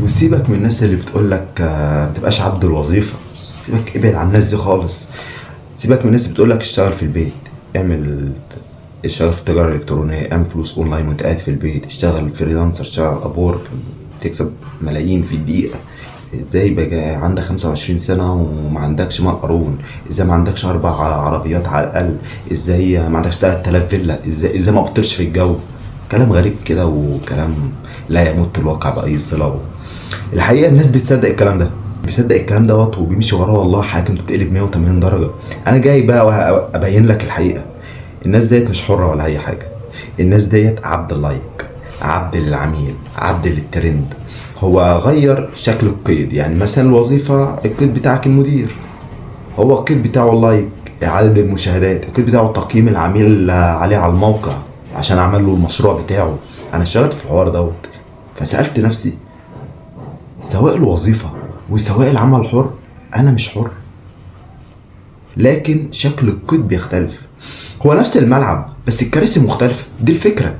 وسيبك من الناس اللي بتقول لك ما تبقاش عبد الوظيفه. سيبك، ابعد عن الناس دي خالص. سيبك من الناس اللي بتقول لك اشتغل في البيت. اعمل، اشتغل في التجاره الالكترونيه، اعمل فلوس اونلاين وانت قاعد في البيت، اشتغل فريلانسر، اشتغل ابورك، تكسب ملايين في الدقيقه. ازاي بقى عندك 25 سنة وما عندكش مال قارون؟ ازاي ما عندكش 4 عربيات على الأقل؟ ازاي ما عندكش 3000 فيلا؟ ازاي ما بتطيرش في الجو؟ كلام غريب كده، وكلام لا يمت الواقع بأي صلة. الحقيقة الناس بتصدق الكلام ده، بيصدق الكلام دوت وبيمشي وراه، والله حياته بتتقلب 180 درجة. أنا جاي بقى أبين لك الحقيقة. الناس ديت مش حرة ولا أي حاجة. الناس ديت عبد اللايك، عبد للعميل، عبد للترند. هو غير شكل القيد. يعني مثلا الوظيفة القيد بتاعك المدير، هو القيد بتاعه اللايك، عدد المشاهدات. القيد بتاعه تقييم العميل عليه على الموقع عشان عمل له المشروع بتاعه. انا اشتغلت في الحوار دوت، فسألت نفسي سواء الوظيفة وسواء العمل الحر، انا مش حر، لكن شكل القيد بيختلف. هو نفس الملعب بس الكراسي مختلفة، دي الفكرة.